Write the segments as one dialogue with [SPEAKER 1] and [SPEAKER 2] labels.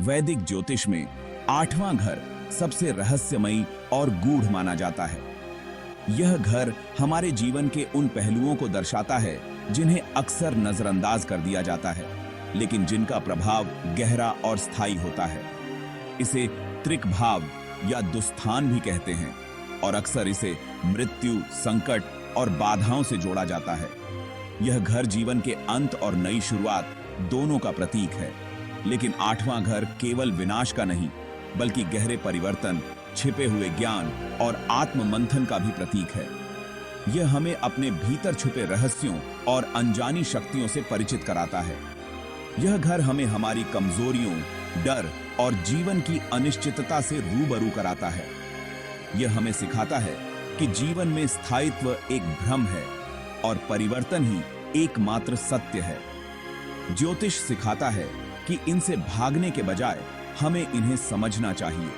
[SPEAKER 1] वैदिक ज्योतिष में आठवां घर सबसे रहस्यमयी और गूढ़ माना जाता है। यह घर हमारे जीवन के उन पहलुओं को दर्शाता है जिन्हें अक्सर नजरअंदाज कर दिया जाता है, लेकिन जिनका प्रभाव गहरा और स्थायी होता है। इसे त्रिक भाव या दुस्थान भी कहते हैं और अक्सर इसे मृत्यु, संकट और बाधाओं से जोड़ा जाता है। यह घर जीवन के अंत और नई शुरुआत दोनों का प्रतीक है, लेकिन आठवां घर केवल विनाश का नहीं बल्कि गहरे परिवर्तन, छिपे हुए ज्ञान और आत्म मंथन का भी प्रतीक है। यह हमें अपने भीतर छुपे रहस्यों और अनजानी शक्तियों से परिचित कराता है। यह घर हमें हमारी कमजोरियों, डर और जीवन की अनिश्चितता से रूबरू कराता है। यह हमें सिखाता है कि जीवन में स्थायित्व एक भ्रम है और परिवर्तन ही एकमात्र सत्य है। ज्योतिष सिखाता है कि इनसे भागने के बजाय हमें इन्हें समझना चाहिए।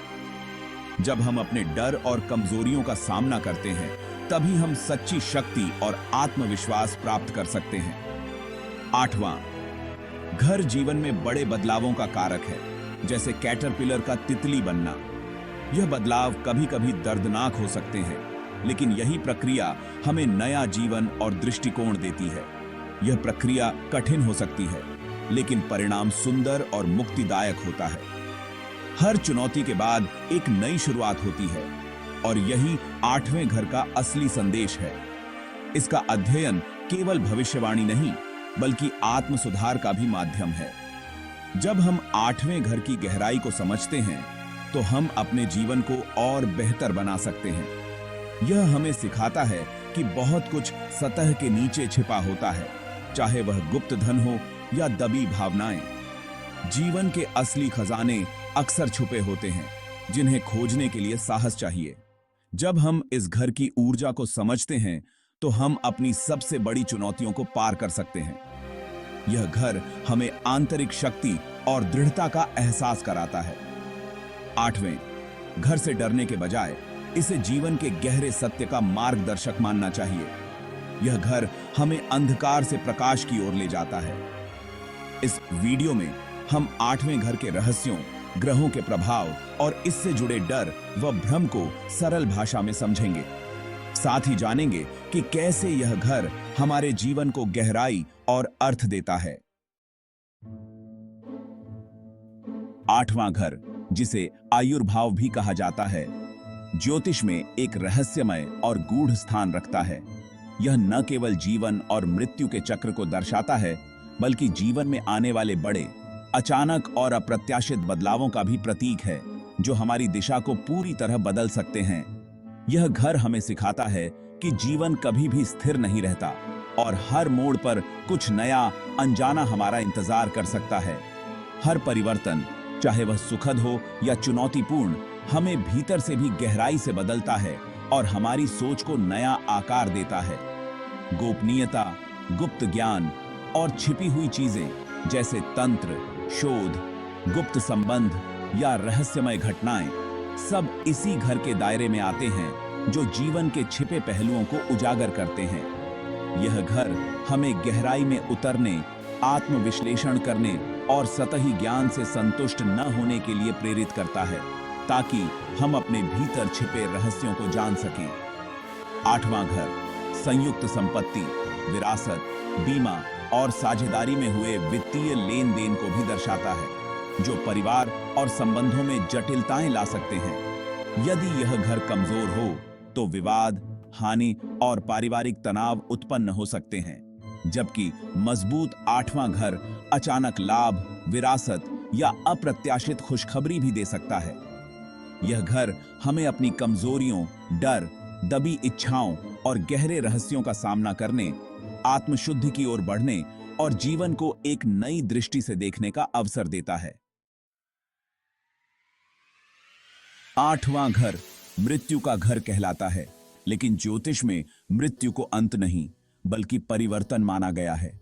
[SPEAKER 1] जब हम अपने डर और कमजोरियों का सामना करते हैं, तभी हम सच्ची शक्ति और आत्मविश्वास प्राप्त कर सकते हैं। आठवां घर जीवन में बड़े बदलावों का कारक है, जैसे कैटरपिलर का तितली बनना। यह बदलाव कभी-कभी दर्दनाक हो सकते हैं, लेकिन यही प्रक्रिया हमें नया जीवन और दृष्टिकोण देती है। यह प्रक्रिया कठिन हो सकती है, लेकिन परिणाम सुंदर और मुक्तिदायक होता है। हर चुनौती के बाद एक नई शुरुआत होती है और यही आठवें घर का असली संदेश है। इसका अध्ययन केवल भविष्यवाणी नहीं बल्कि आत्म सुधार का भी माध्यम है। जब हम आठवें घर की गहराई को समझते हैं, तो हम अपने जीवन को और बेहतर बना सकते हैं। यह हमें सिखाता है कि बहुत कुछ सतह के नीचे छिपा होता है, चाहे वह गुप्त धन हो या दबी भावनाएं। जीवन के असली खजाने अक्सर छुपे होते हैं, जिन्हें खोजने के लिए साहस चाहिए। जब हम इस घर की ऊर्जा को समझते हैं, तो हम अपनी सबसे बड़ी चुनौतियों को पार कर सकते हैं। यह घर हमें आंतरिक शक्ति और दृढ़ता का एहसास कराता है। आठवें घर से डरने के बजाय इसे जीवन के गहरे सत्य का मार्गदर्शक मानना चाहिए। यह घर हमें अंधकार से प्रकाश की ओर ले जाता है। इस वीडियो में हम आठवें घर के रहस्यों, ग्रहों के प्रभाव और इससे जुड़े डर व भ्रम को सरल भाषा में समझेंगे। साथ ही जानेंगे कि कैसे यह घर हमारे जीवन को गहराई और अर्थ देता है। आठवां घर, जिसे आयुर्भाव भी कहा जाता है, ज्योतिष में एक रहस्यमय और गूढ़ स्थान रखता है। यह न केवल जीवन और मृत्यु के चक्र को दर्शाता है, बल्कि जीवन में आने वाले बड़े, अचानक और अप्रत्याशित बदलावों का भी प्रतीक है, जो हमारी दिशा को पूरी तरह बदल सकते हैं। यह घर हमें सिखाता है कि जीवन कभी भी स्थिर नहीं रहता और हर मोड़ पर कुछ नया, अनजाना हमारा इंतजार कर सकता है। हर परिवर्तन, चाहे वह सुखद हो या चुनौतीपूर्ण, हमें भीतर से भी गहराई से बदलता है और हमारी सोच को नया आकार देता है। गोपनीयता, गुप्त ज्ञान और छिपी हुई चीजें जैसे तंत्र, शोध, गुप्त संबंध या रहस्यमय घटनाएं सब इसी घर के दायरे में आते हैं, जो जीवन के छिपे पहलुओं को उजागर करते हैं। यह घर हमें गहराई में उतरने, आत्मविश्लेषण करने और सतही ज्ञान से संतुष्ट न होने के लिए प्रेरित करता है, ताकि हम अपने भीतर छिपे रहस्यों को जान सकें। आठवां घर संयुक्त संपत्ति, विरासत, बीमा और साझेदारी में हुए वित्तीय लेन देन को भी दर्शाता है, जो परिवार और संबंधों में जटिलताएं ला सकते हैं। यदि यह घर कमजोर हो, तो विवाद, हानि और पारिवारिक तनाव उत्पन्न हो सकते हैं, जबकि मजबूत आठवां घर अचानक लाभ, विरासत या अप्रत्याशित खुशखबरी भी दे सकता है। यह घर हमें अपनी कमजोरियों, डर, दबी इच्छाओं और गहरे रहस्यों का सामना करने, आत्मशुद्धि की ओर बढ़ने और जीवन को एक नई दृष्टि से देखने का अवसर देता है। आठवां घर मृत्यु का घर कहलाता है, लेकिन ज्योतिष में मृत्यु को अंत नहीं बल्कि परिवर्तन माना गया है।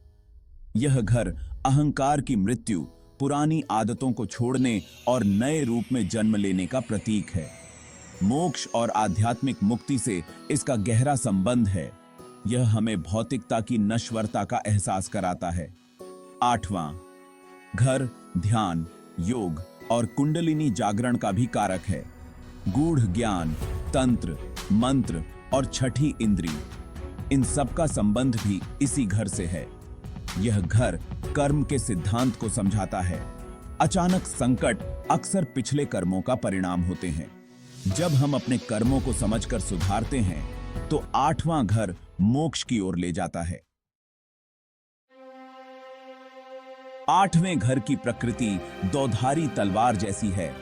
[SPEAKER 1] यह घर अहंकार की मृत्यु, पुरानी आदतों को छोड़ने और नए रूप में जन्म लेने का प्रतीक है। मोक्ष और आध्यात्मिक मुक्ति से इसका गहरा संबंध है। यह हमें भौतिकता की नश्वरता का एहसास कराता है। आठवां घर ध्यान, योग और कुंडलिनी जागरण का भी कारक है। गूढ़ ज्ञान, तंत्र, मंत्र और छठी इंद्री, इन सब का संबंध भी इसी घर से है। यह घर कर्म के सिद्धांत को समझाता है। अचानक संकट अक्सर पिछले कर्मों का परिणाम होते हैं। जब हम अपने कर्मों को समझकर सुधारते हैं तो 8वां घर मोक्ष की ओर ले जाता है। 8वें घर की प्रकृति दोधारी तलवार जैसी है।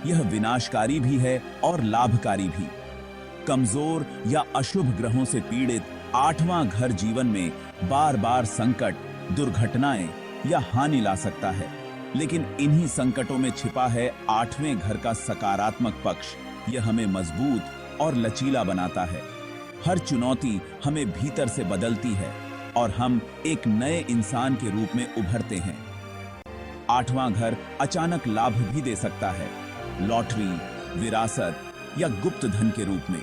[SPEAKER 1] यह विनाशकारी भी है और लाभकारी भी। कमजोर या अशुभ ग्रहों से पीड़ित 8वां घर जीवन में बार बार संकट, दुर्घटनाएं या हानि ला सकता है। लेकिन इन्हीं संकटों में छिपा है 8वें घर का सकारात्मक पक्ष। यह हमें मजबूत और लचीला बनाता है। हर चुनौती हमें भीतर से बदलती है और हम एक नए इंसान के रूप में उभरते हैं। 8वां घर अचानक लाभ भी दे सकता है, लॉटरी, विरासत या गुप्त धन के रूप में।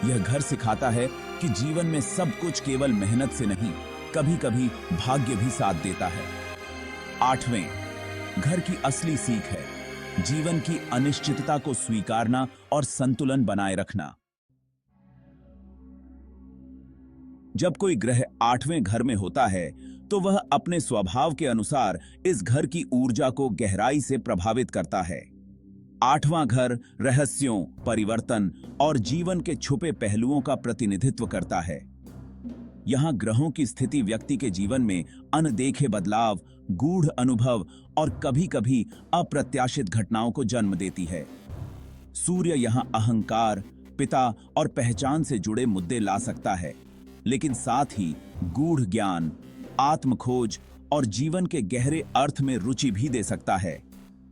[SPEAKER 1] यह घर सिखाता है कि जीवन में सब कुछ केवल मेहनत से नहीं, कभी-कभी भाग्य भी साथ देता है। 8वें घर की असली सीख है जीवन की अनिश्चितता को स्वीकारना और संतुलन बनाए रखना। जब कोई ग्रह 8वें घर में होता है तो वह अपने स्वभाव के अनुसार इस घर की ऊर्जा को गहराई से प्रभावित करता है। 8वां घर रहस्यों, परिवर्तन और जीवन के छुपे पहलुओं का प्रतिनिधित्व करता है। यहां ग्रहों की स्थिति व्यक्ति के जीवन में अनदेखे बदलाव, गूढ़ अनुभव और कभी-कभी अप्रत्याशित घटनाओं को जन्म देती है। सूर्य यहां अहंकार, पिता और पहचान से जुड़े मुद्दे ला सकता है, लेकिन साथ ही गूढ़ ज्ञान, आत्मखोज और जीवन के गहरे अर्थ में रुचि भी दे सकता है।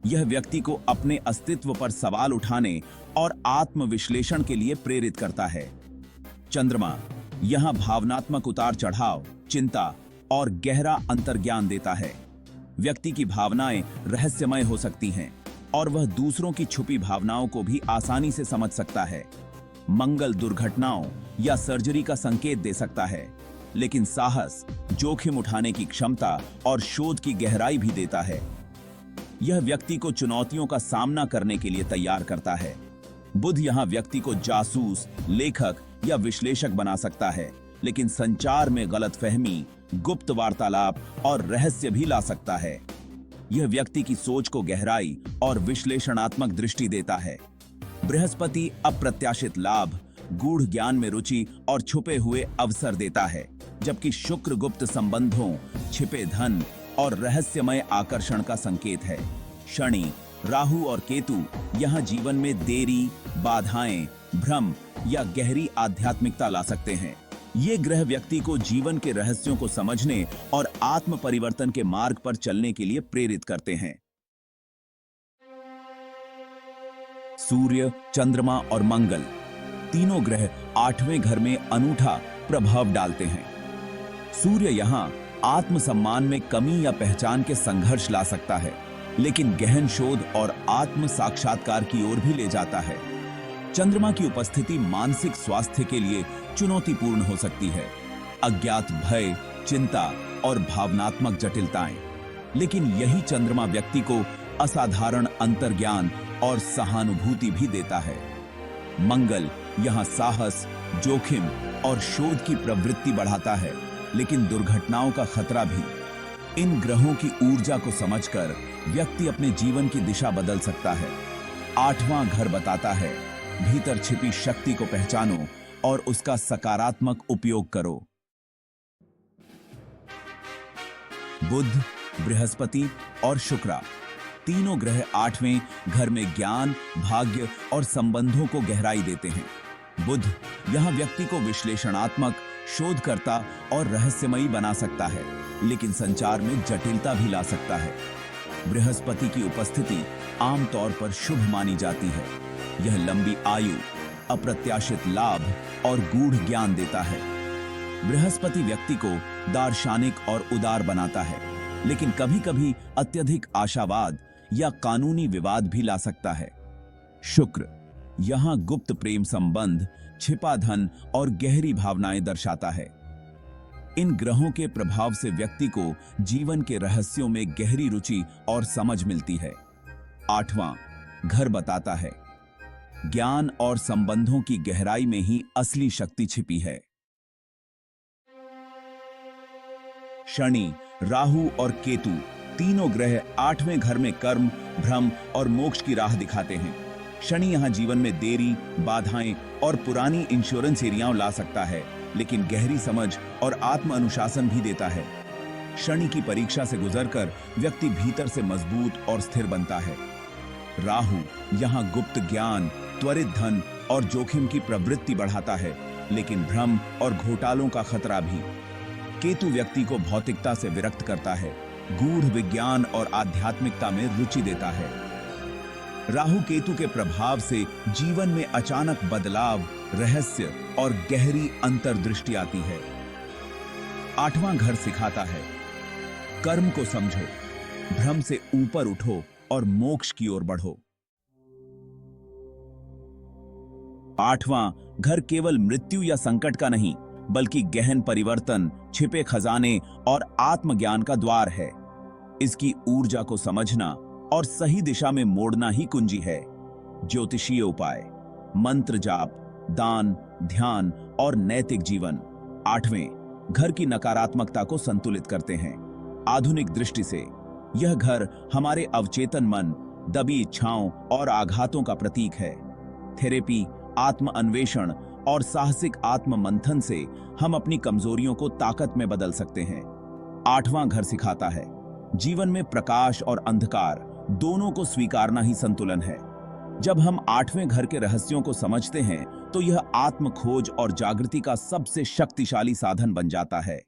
[SPEAKER 1] यह व्यक्ति को अपने अस्तित्व पर सवाल उठाने और आत्मविश्लेषण के लिए प्रेरित करता है। चंद्रमा यहां भावनात्मक उतार चढ़ाव, चिंता और गहरा अंतर्ज्ञान देता है। व्यक्ति की भावनाएं रहस्यमय हो सकती हैं और वह दूसरों की छुपी भावनाओं को भी आसानी से समझ सकता है। मंगल दुर्घटनाओं या सर्जरी का संकेत दे सकता है, लेकिन साहस, जोखिम उठाने की क्षमता और शोध की गहराई भी देता है। यह व्यक्ति को चुनौतियों का सामना करने के लिए तैयार करता है। बुध यहां व्यक्ति को जासूस, लेखक या विश्लेषक बना सकता है, लेकिन संचार में गलतफहमी, गुप्त वार्तालाप और रहस्य भी ला सकता है। यह व्यक्ति की सोच को गहराई और विश्लेषणात्मक दृष्टि देता है। बृहस्पति अप्रत्याशित लाभ, गूढ़ ज्ञान में रुचि और छुपे हुए अवसर देता है, जबकि शुक्र गुप्त संबंधों, छिपे धन और रहस्यमय आकर्षण का संकेत है। शनि, राहु और केतु यहां जीवन में देरी, बाधाएं, भ्रम या गहरी आध्यात्मिकता ला सकते हैं। ये ग्रह व्यक्ति को जीवन के रहस्यों को समझने और आत्म परिवर्तन के मार्ग पर चलने के लिए प्रेरित करते हैं। सूर्य, चंद्रमा और मंगल तीनों ग्रह 8वें घर में अनूठा प्रभाव डालते हैं। सूर्य यहां आत्मसम्मान में कमी या पहचान के संघर्ष ला सकता है, लेकिन गहन शोध और आत्म साक्षात्कार की ओर भी ले जाता है। चंद्रमा की उपस्थिति मानसिक स्वास्थ्य के लिए चुनौतीपूर्ण हो सकती है। अज्ञात भय, चिंता और भावनात्मक जटिलताएं। लेकिन यही चंद्रमा व्यक्ति को असाधारण अंतर्ज्ञान और सहानुभूति भी देता है। मंगल यहां साहस, जोखिम और शोध की प्रवृत्ति बढ़ाता है, लेकिन दुर्घटनाओं का खतरा भी। इन ग्रहों की ऊर्जा को समझकर व्यक्ति अपने जीवन की दिशा बदल सकता है। 8वां घर बताता है, भीतर छिपी शक्ति को पहचानो और उसका सकारात्मक उपयोग करो। बुध, बृहस्पति और शुक्र तीनों ग्रह 8वें घर में ज्ञान, भाग्य और संबंधों को गहराई देते हैं। बुध यहां व्यक्ति को विश्लेषणात्मक, शोधकर्ता और रहस्यमयी बना सकता है, लेकिन संचार में जटिलता भी ला सकता है। बृहस्पति की उपस्थिति आमतौर पर शुभ मानी जाती है। यह लंबी आयु, अप्रत्याशित लाभ और गूढ़ ज्ञान देता है। बृहस्पति व्यक्ति को दार्शनिक और उदार बनाता है, लेकिन कभी-कभी अत्यधिक आशावाद या कानूनी विवाद भी ला सकता है। शुक्र यहां गुप्त प्रेम संबंध, छिपा धन और गहरी भावनाएं दर्शाता है। इन ग्रहों के प्रभाव से व्यक्ति को जीवन के रहस्यों में गहरी रुचि और समझ मिलती है। आठवां घर बताता है, ज्ञान और संबंधों की गहराई में ही असली शक्ति छिपी है। शनि, राहु और केतु तीनों ग्रह आठवें घर में कर्म, भ्रम और मोक्ष की राह दिखाते हैं। शनि यहां जीवन में देरी, बाधाएं और पुरानी इंश्योरेंस एरियाओं ला सकता है, लेकिन गहरी समझ और आत्म अनुशासन भी देता है। शनि की परीक्षा से गुजरकर व्यक्ति भीतर से मजबूत और स्थिर बनता है। राहु यहां गुप्त ज्ञान, त्वरित धन और जोखिम की प्रवृत्ति बढ़ाता है, लेकिन भ्रम और घोटालों का खतरा भी। केतु व्यक्ति को भौतिकता से विरक्त करता है, गूढ़ विज्ञान और आध्यात्मिकता में रुचि देता है। राहु केतु के प्रभाव से जीवन में अचानक बदलाव, रहस्य और गहरी अंतर्दृष्टि आती है। आठवां घर सिखाता है, कर्म को समझो, भ्रम से ऊपर उठो और मोक्ष की ओर बढ़ो। आठवां घर केवल मृत्यु या संकट का नहीं, बल्कि गहन परिवर्तन, छिपे खजाने और आत्मज्ञान का द्वार है। इसकी ऊर्जा को समझना और सही दिशा में मोड़ना ही कुंजी है। ज्योतिषीय उपाय, मंत्र जाप, दान, ध्यान और नैतिक जीवन आठवें घर की नकारात्मकता को संतुलित करते हैं। आधुनिक दृष्टि से यह घर हमारे अवचेतन मन, दबी इच्छाओं और आघातों का प्रतीक है। थेरेपी, आत्म अन्वेषण और साहसिक आत्म मंथन से हम अपनी कमजोरियों को ताकत में बदल सकते हैं। आठवां घर सिखाता है, जीवन में प्रकाश और अंधकार दोनों को स्वीकारना ही संतुलन है। जब हम आठवें घर के रहस्यों को समझते हैं, तो यह आत्म खोज और जागृति का सबसे शक्तिशाली साधन बन जाता है।